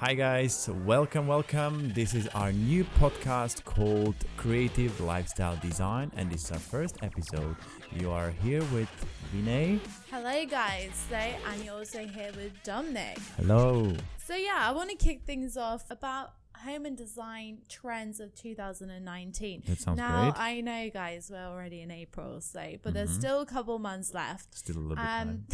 Hi guys, welcome. This is our new podcast called Creative Lifestyle Design, and this is our first episode. You are here with Vinay. Hello guys, and you're also here with Dominic. Hello. So I want to kick things off about home and design trends of 2019. That sounds now, great. I know guys, we're already in April, but there's still a couple months left. Still a little bit time.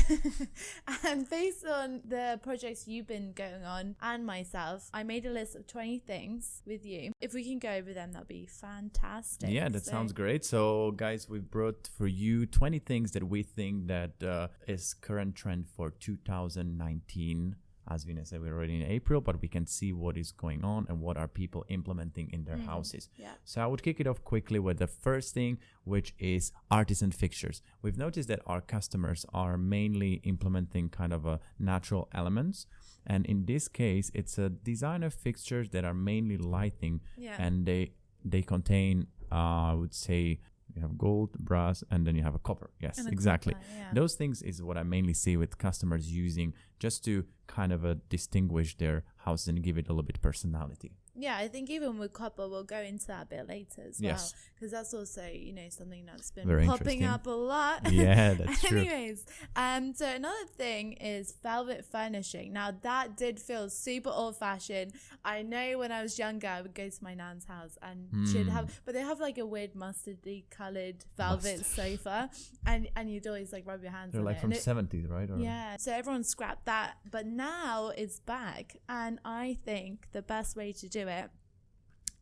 And based on the projects you've been going on and myself, I made a list of 20 things with you. If we can go over them, that'd be fantastic. Yeah, that sounds great. So guys, we've brought for you 20 things that we think that is current trend for 2019. As Vina said, we're already in April, but we can see what is going on and what are people implementing in their houses. Yeah. So I would kick it off quickly with the first thing, which is artisan fixtures. We've noticed that our customers are mainly implementing kind of a natural elements. And in this case, it's a design of fixtures that are mainly lighting, and they contain, I would say, you have gold, brass, and then you have a copper. Yes, exactly. Copper, Those things is what I mainly see with customers using just to kind of distinguish their house and give it a little bit personality. Yeah, I think even with copper, we'll go into that a bit later as well. Because that's also, something that's been Very popping up a lot. Yeah, that's true. Anyways, so another thing is velvet furnishing. Now, that did feel super old-fashioned. I know when I was younger, I would go to my nan's house and she'd have, but they have like a weird mustardy coloured velvet sofa, and you'd always like rub your hands on it. They're like from 70s, right? Or... Yeah, so everyone scrapped that, but now it's back, and I think the best way to do it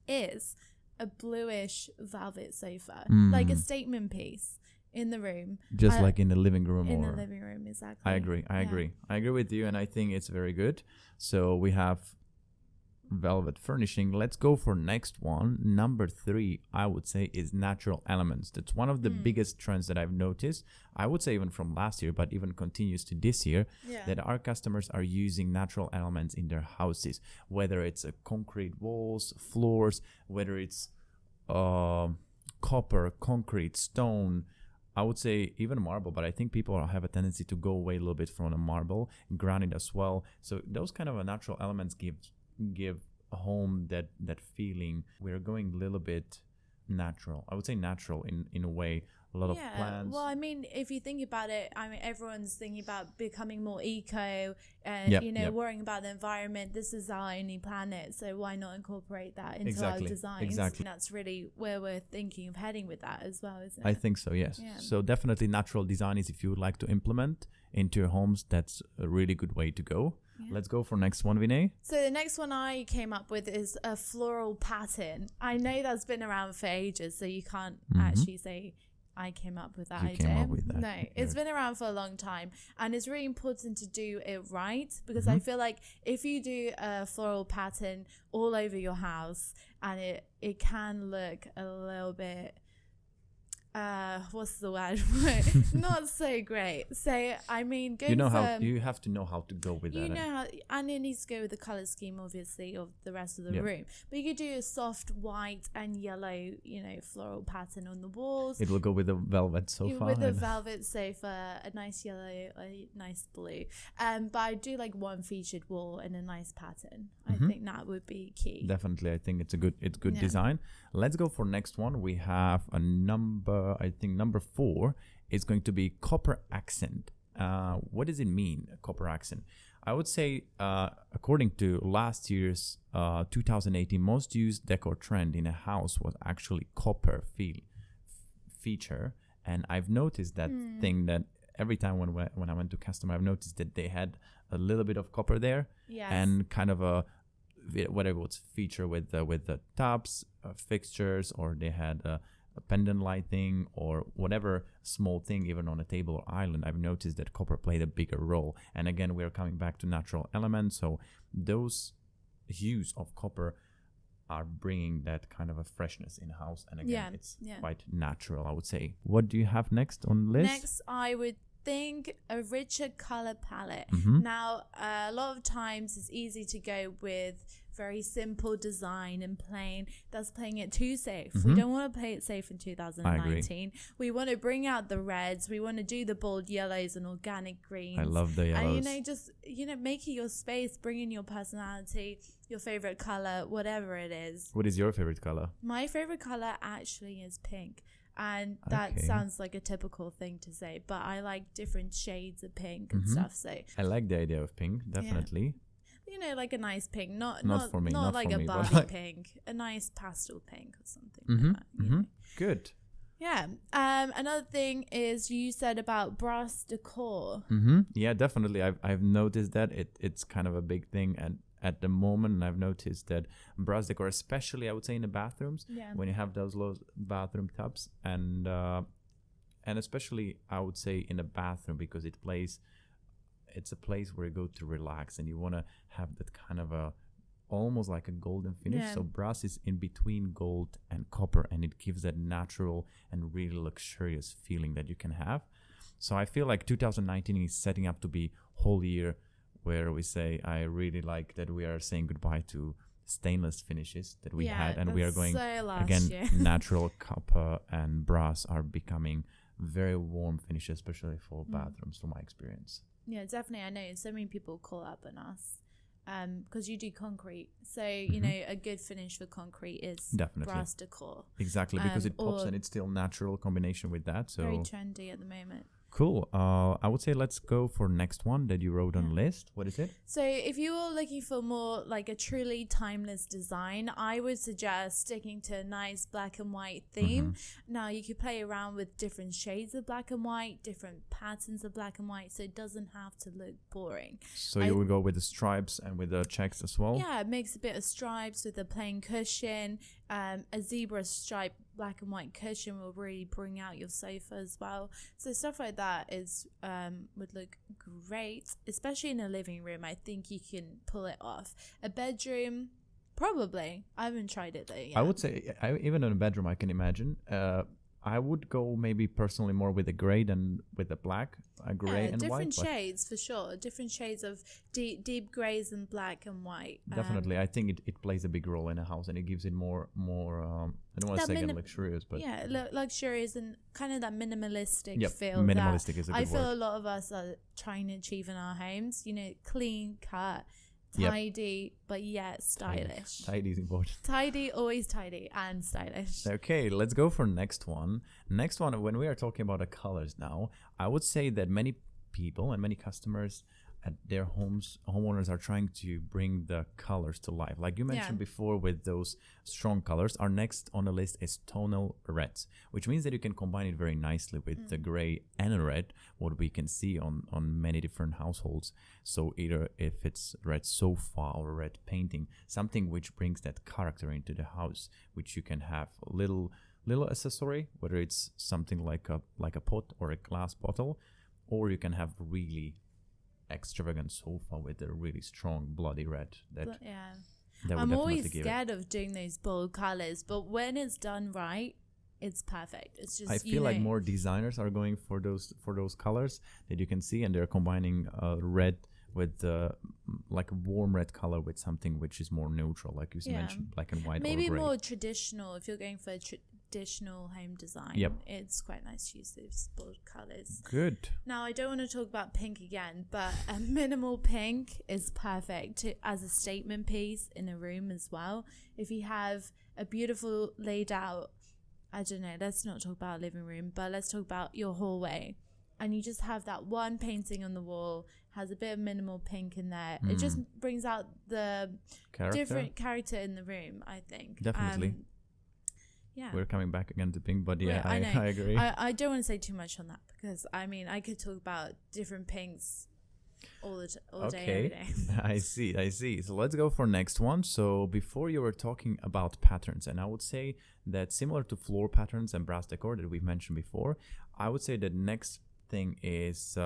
is a bluish velvet sofa, like a statement piece in the room, just like in the living room. In the living room, exactly. I agree with you, and I think it's very good. So we have velvet furnishing. Let's go for next one. Number 3, I would say, is natural elements. That's one of the biggest trends that I've noticed. I would say even from last year, but even continues to this year, that our customers are using natural elements in their houses, whether it's concrete walls, floors, whether it's copper, concrete, stone. I would say even marble, but I think people have a tendency to go away a little bit from the marble, granite as well. So those kind of natural elements give a home that feeling. We're going a little bit natural. I would say natural in a way. A lot of plants. Well, I mean, if you think about it, I mean, everyone's thinking about becoming more eco and worrying about the environment. This is our only planet, so why not incorporate that into our designs? Exactly. And that's really where we're thinking of heading with that as well, isn't it? I think so, yes. Yeah. So definitely natural design is, if you would like to implement into your homes, that's a really good way to go. Yeah. Let's go for next one, Vinay. So the next one I came up with is a floral pattern. I know that's been around for ages, so you can't actually say I came up with that idea. Came up with that. No, it's been around for a long time, and it's really important to do it right, because I feel like if you do a floral pattern all over your house, and it can look a little bit what's the word? Not so great. So I mean, you have to know how to go with that. You know how, and it needs to go with the color scheme, obviously, of the rest of the room. But you could do a soft white and yellow, floral pattern on the walls. It will go with the velvet sofa. With the velvet sofa, a nice yellow, a nice blue. But I do like one featured wall and a nice pattern. I think that would be key. Definitely, I think it's good design. Let's go for next one. We have a number 4 is going to be copper accent. What does it mean, a copper accent? I would say, according to last year's 2018 most used decor trend in a house was actually copper feature. And I've noticed that thing that every time when I went to customer, I've noticed that they had a little bit of copper there, and kind of a whatever it's feature with the tops, fixtures, or they had a pendant lighting or whatever small thing, even on a table or island. I've noticed that copper played a bigger role. And again, we're coming back to natural elements. So those hues of copper are bringing that kind of a freshness in the house. And again, it's quite natural, I would say. What do you have next on the list? Next, I would think a richer color palette. Now, a lot of times it's easy to go with very simple design and plain. That's playing it too safe. We don't want to play it safe in 2019. We want to bring out the reds. We want to do the bold yellows and organic greens. I love the yellows. And just make it your space, bring in your personality, your favorite color, whatever it is. What is your favorite color? My favorite color actually is pink. And that sounds like a typical thing to say, but I like different shades of pink and stuff. So I like the idea of pink, definitely. Yeah. Like a nice pink, not for me, not like a Barbie pink, a nice pastel pink or something like that. Good. Yeah. Another thing is you said about brass decor. Yeah, definitely. I've noticed that it's kind of a big thing, and at the moment I've noticed that brass decor, especially I would say in the bathrooms, when you have those low bathroom tubs, and especially I would say in the bathroom, because it's a place where you go to relax and you want to have that kind of a almost like a golden finish. So brass is in between gold and copper, and it gives that natural and really luxurious feeling that you can have. So I feel like 2019 is setting up to be whole year where we say, I really like that we are saying goodbye to stainless finishes that we had, and we are going natural copper and brass are becoming very warm finishes, especially for bathrooms, from my experience. Yeah, definitely. I know so many people call up on us because you do concrete. So, a good finish for concrete is brass decor. Exactly, because it pops and it's still natural combination with that. So very trendy at the moment. Cool. I would say let's go for next one that you wrote on list. What is it? So if you're looking for more like a truly timeless design, I would suggest sticking to a nice black and white theme. Now you could play around with different shades of black and white, different patterns of black and white, so it doesn't have to look boring. So you would go with the stripes and with the checks as well? Yeah, mix a bit of stripes with a plain cushion. A zebra stripe black and white cushion will really bring out your sofa as well. So stuff like that is would look great, especially in a living room. I think you can pull it off. A bedroom, probably. I haven't tried it though yet. I would say even in a bedroom I can imagine. I would go maybe personally more with a gray than with a black, a gray and white. Different shades for sure. Different shades of deep grays and black and white. Definitely. I think it plays a big role in a house, and it gives it more I don't want to say luxurious, but... Yeah, luxurious and kind of that minimalistic feel. Minimalistic is a good word. I feel a lot of us are trying to achieve in our homes. Clean cut, tidy, but yet stylish. Tidy is important. Tidy, always tidy and stylish. Okay, let's go for next one. Next one, when we are talking about the colors now, I would say that many people and many customers at their homeowners are trying to bring the colors to life. Like you mentioned before with those strong colors, our next on the list is Tonal Reds, which means that you can combine it very nicely with the gray and red, what we can see on many different households. So either if it's red sofa or red painting, something which brings that character into the house, which you can have a little accessory, whether it's something like a pot or a glass bottle, or you can have really extravagant sofa with a really strong bloody red. I'm always scared of doing those bold colors, but when it's done right, it's perfect. It's just I feel like more designers are going for those colors that you can see, and they're combining red with like a warm red color with something which is more neutral, like you mentioned, black and white. Maybe or gray. more traditional. If you're going for a traditional home design, it's quite nice to use those bold colors. Good. Now I don't want to talk about pink again, but a minimal pink is perfect as a statement piece in a room as well. If you have a beautiful laid out, I don't know, let's not talk about a living room, but let's talk about your hallway, and you just have that one painting on the wall, has a bit of minimal pink in there. It just brings out the different character in the room, I think. Definitely. We're coming back again to pink, but I agree. I don't want to say too much on that, because I could talk about different pinks all day, every day. I see. So let's go for next one. So before you were talking about patterns, and I would say that similar to floor patterns and brass decor that we've mentioned before, I would say the next thing is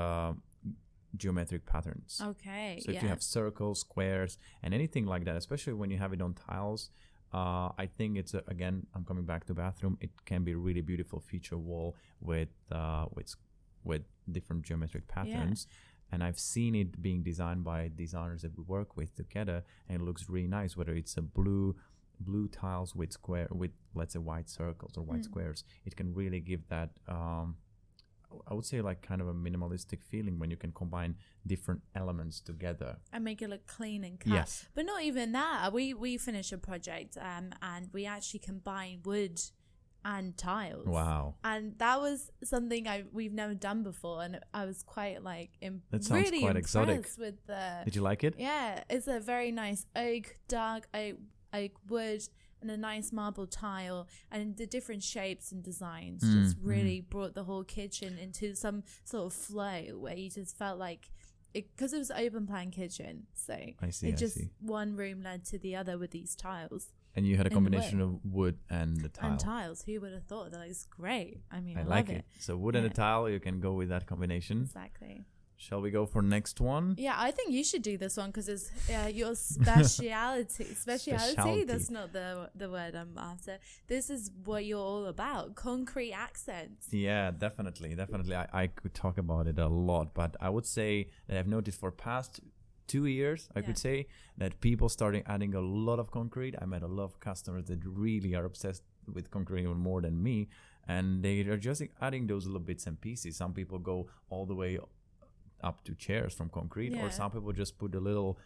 geometric patterns. Okay. So if you have circles, squares, and anything like that, especially when you have it on tiles, I think it's again, I'm coming back to bathroom. It can be a really beautiful feature wall with different geometric patterns. And I've seen it being designed by designers that we work with together, and it looks really nice. Whether it's a blue tiles with let's say white circles or white squares, it can really give that I would say like kind of a minimalistic feeling when you can combine different elements together and make it look clean and cut. Yes. But not even that. We finished a project and we actually combined wood and tiles. Wow. And that was something we've never done before, and I was quite like that sounds really quite impressed exotic. with the. Did you like it? Yeah, it's a very nice dark oak wood, and a nice marble tile, and the different shapes and designs just really brought the whole kitchen into some sort of flow where you just felt like because it was an open plan kitchen, so one room led to the other with these tiles. And you had a combination of wood and the tile. And tiles. Who would have thought? That looks great. I mean, I like love it. So wood and a tile, you can go with that combination. Exactly. Shall we go for next one? Yeah, I think you should do this one because it's your speciality. Speciality? That's not the word I'm after. This is what you're all about. Concrete accents. Yeah, definitely. I could talk about it a lot, but I would say that I've noticed for past 2 years, I could say, that people starting adding a lot of concrete. I met a lot of customers that really are obsessed with concrete even more than me, and they are just adding those little bits and pieces. Some people go all the way up to chairs from concrete, or some people just put a little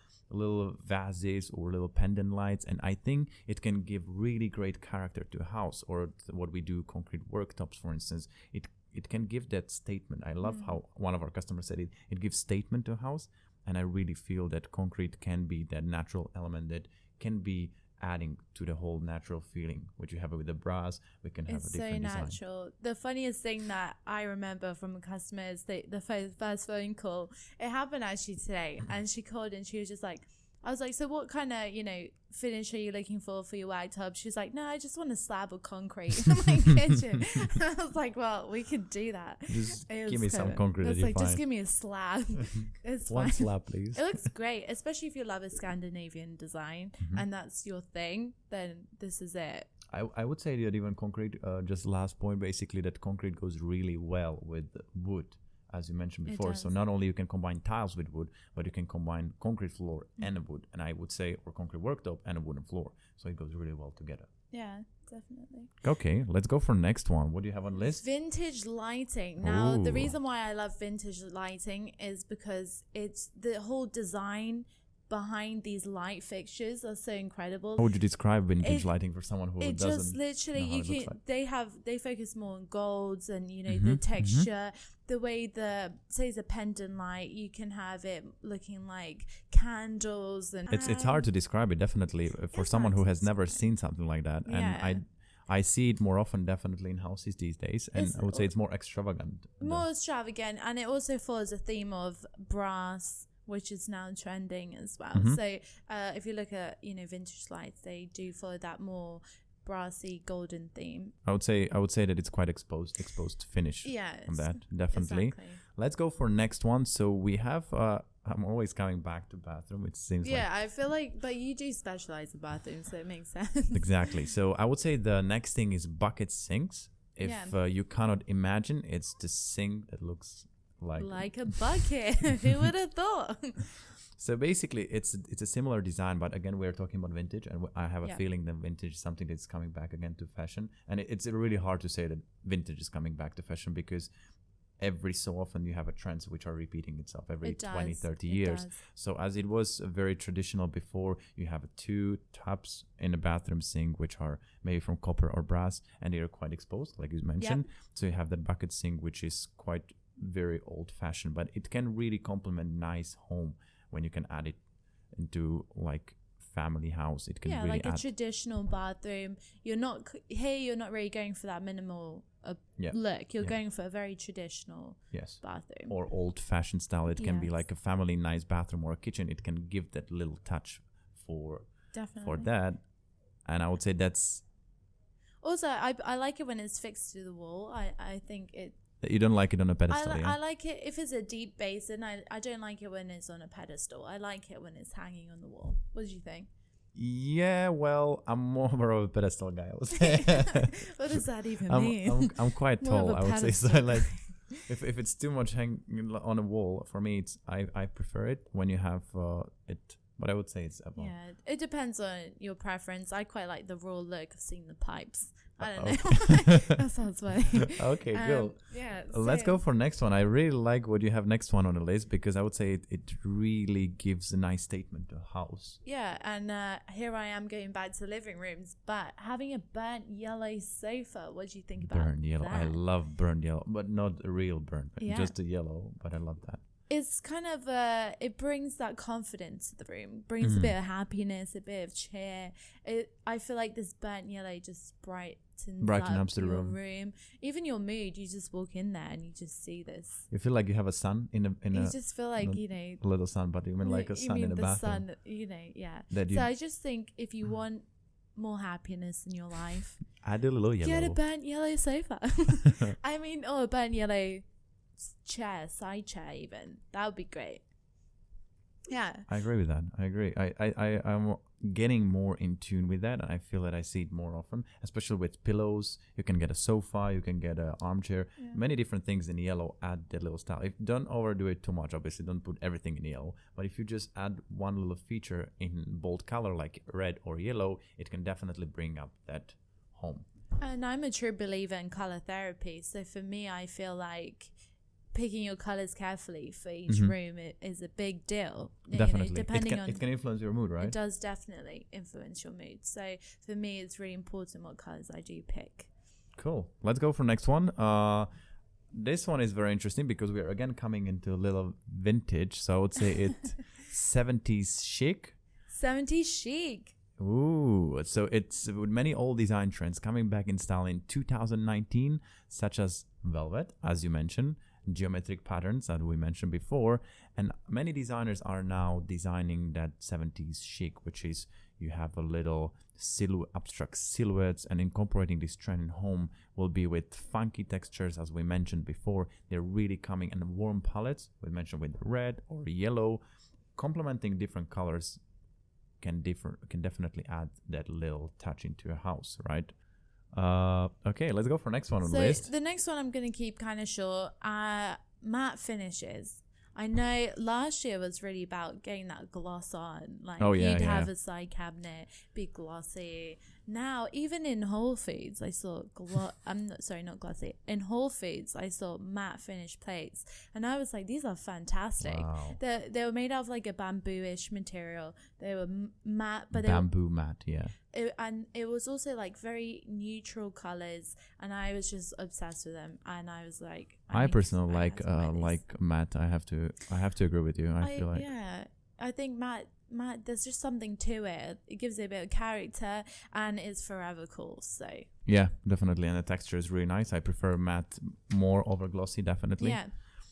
vases or little pendant lights, and I think it can give really great character to a house. Or what we do, concrete worktops, for instance, it can give that statement. I love how one of our customers said it gives statement to a house, and I really feel that concrete can be that natural element that can be adding to the whole natural feeling, which you have with the brass. We can have a different design. It's so natural. The funniest thing that I remember from a customer is the first phone call. It happened actually today, and she called and she was just like, I was like, so what kind of, finish are you looking for your worktop? She's like, no, I just want a slab of concrete in my kitchen. And I was like, well, we could do that. Just give me some concrete that you find. Just give me a slab. It's one fine. slab, please. It looks great, especially if you love a Scandinavian design and that's your thing, then this is it. I would say that even concrete, just last point, basically, that concrete goes really well with wood, as you mentioned before. So not only you can combine tiles with wood, but you can combine concrete floor and a wood, and I would say, or concrete worktop and a wooden floor. So it goes really well together. Yeah, definitely. Okay, let's go for next one. What do you have on the list? Vintage lighting. Now, the reason why I love vintage lighting is because it's the whole design behind these light fixtures are so incredible. How would you describe vintage lighting for someone who doesn't just literally know how it looks like? They focus more on golds and the texture, the way say the pendant light, you can have it looking like candles, and it's hard to describe it, definitely, for someone who has never seen something like that. And I see it more often, definitely, in houses these days, and I would say it's more extravagant. And it also follows a theme of brass, which is now trending as well. So if you look at vintage lights, they do follow that more brassy golden theme. I would say that it's quite exposed finish. On that, definitely. Exactly. Let's go for next one. So we have I'm always coming back to bathroom, it seems like. I feel like, but you do specialize in bathrooms, so it makes sense. Exactly. So I would say the next thing is bucket sinks. If you cannot imagine, it's the sink that looks like a bucket. Who would have thought? So basically, it's a similar design, but again, we're talking about vintage, and I have a feeling that vintage is something that's coming back again to fashion. And it's really hard to say that vintage is coming back to fashion, because every so often you have a trends which are repeating itself every 20, 30 years. So as it was very traditional before, you have 2 taps in a bathroom sink, which are maybe from copper or brass, and they are quite exposed, like you mentioned. So you have that bucket sink, which is quite very old-fashioned, but it can really complement nice home when you can add it into like family house. It can really like a traditional bathroom. You're not really going for that minimal look. You're going for a very traditional bathroom or old-fashioned style. It can be like a family nice bathroom or a kitchen. It can give that little touch for that, and I would say that's also I like it when it's fixed to the wall. I think it. You don't like it on a pedestal. I like it if it's a deep basin. I don't like it when it's on a pedestal. I like it when it's hanging on the wall. What do you think? Yeah, well, I'm more of a pedestal guy, I would say. What does that even mean? I'm quite tall, I would say. So If it's too much hanging on a wall, for me, I prefer it when you have it. But I would say it's above. Yeah, it depends on your preference. I quite like the raw look of seeing the pipes. I don't know. That sounds funny. Okay, cool. Yeah. Let's go for next one. I really like what you have next one on the list because I would say it really gives a nice statement to a house. Yeah, and here I am going back to living rooms, but having a burnt yellow sofa. What do you think about Burnt yellow. I that? love burnt yellow, but not a real burnt, Yeah. just a yellow. But I love that. It's kind of it brings that confidence to the room, brings a bit of happiness, a bit of cheer. I feel like this burnt yellow just brightens up the your room. even your mood. You just walk in there and you just see this. You feel like you have a sun in You a just feel like, a little sun, but you mean like a you sun mean in a the bathroom. sun, yeah. That you So I just think if you want more happiness in your life, add a little yellow. get a burnt yellow sofa. I mean, or a burnt yellow chair, side chair even. That would be great. Yeah. I agree with that. I agree. I'm getting more in tune with that, and I feel that I see it more often, especially with pillows. You can get a sofa, you can get an armchair, many different things in yellow. Add that little style. Don't overdo it too much. Obviously, don't put everything in yellow. But if you just add one little feature in bold color like red or yellow, it can definitely bring up that home. And I'm a true believer in color therapy. So for me, I feel like picking your colors carefully for each room is a big deal. Definitely. You know, depending on it can influence your mood, right? It does definitely influence your mood. So for me, it's really important what colors I do pick. Cool. Let's go for next one. This one is very interesting because we are again coming into a little vintage. So I would say it's 70s chic. 70s chic. Ooh, so it's with many old design trends coming back in style in 2019, such as velvet, as you mentioned, geometric patterns that we mentioned before, and many designers are now designing that 70s chic, which is you have a little abstract silhouettes, and incorporating this trend in home will be with funky textures, as we mentioned before. They're really coming, and warm palettes we mentioned with red or yellow, complementing different colors can definitely add that little touch into a house, right? Okay, let's go for next one on the list. The next one I'm going to keep kind of short. Matte finishes. I know last year was really about getting that gloss on. Like you'd have a side cabinet, be glossy. Now, even in Whole Foods, I saw not glossy. In Whole Foods, I saw matte finish plates, and I was like, these are fantastic. Wow. They were made out of like a bamboo-ish material. They were matte, but bamboo matte, yeah. And it was also like very neutral colors, and I was just obsessed with them. And I was like, I personally like matte. I have to agree with you. I feel like I think matte, there's just something to it. It gives it a bit of character, and it's forever cool. So yeah, definitely, and the texture is really nice. I prefer matte more over glossy, definitely. Yeah.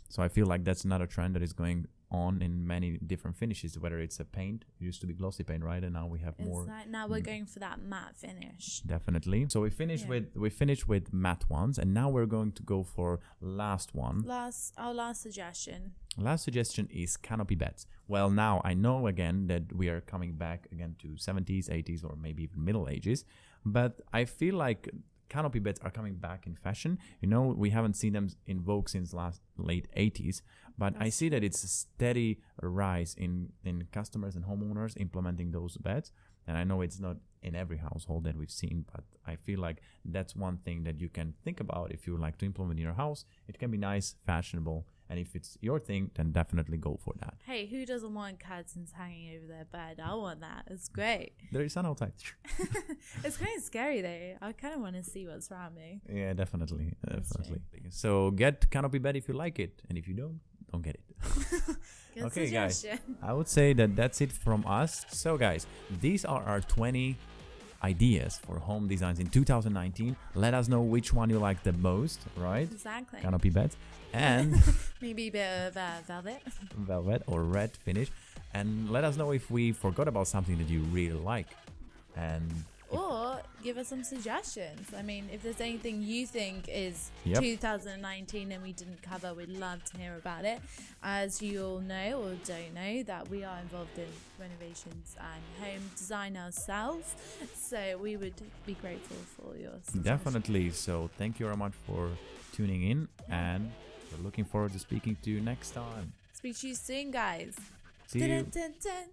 So I feel like that's another trend that is going on in many different finishes, whether it's a paint. It used to be glossy paint, right? And now we have more. Now we're going for that matte finish. Definitely. So we finished with matte ones, and now we're going to go for last one. Our last suggestion. Last suggestion is canopy beds. Well, now I know again that we are coming back again to 70s, 80s, or maybe even Middle Ages, but I feel like canopy beds are coming back in fashion. You know, we haven't seen them in vogue since late 80s, but I see that it's a steady rise in customers and homeowners implementing those beds. And I know it's not in every household that we've seen, but I feel like that's one thing that you can think about if you would like to implement in your house. It can be nice, fashionable, and if it's your thing, then definitely go for that. Hey, who doesn't want curtains hanging over their bed? I want that. It's great. There is sun outside. It's kind of scary though. I kind of want to see what's around me. Yeah, definitely. So get canopy bed if you like it, and if you don't get it. Okay, guys, I would say that that's it from us. So guys, these are our 20 ideas for home designs in 2019. Let us know which one you like the most, right? Exactly. Canopy beds, and maybe a bit of velvet or red finish, and let us know if we forgot about something that you really like, and or give us some suggestions. I mean, if there's anything you think is 2019 and we didn't cover, we'd love to hear about it. As you all know or don't know, that we are involved in renovations and home design ourselves, so we would be grateful for your suggestions. Definitely. So thank you very much for tuning in, and We're looking forward to speaking to you next time. Speak to you soon, guys. See you. Dun, dun, dun.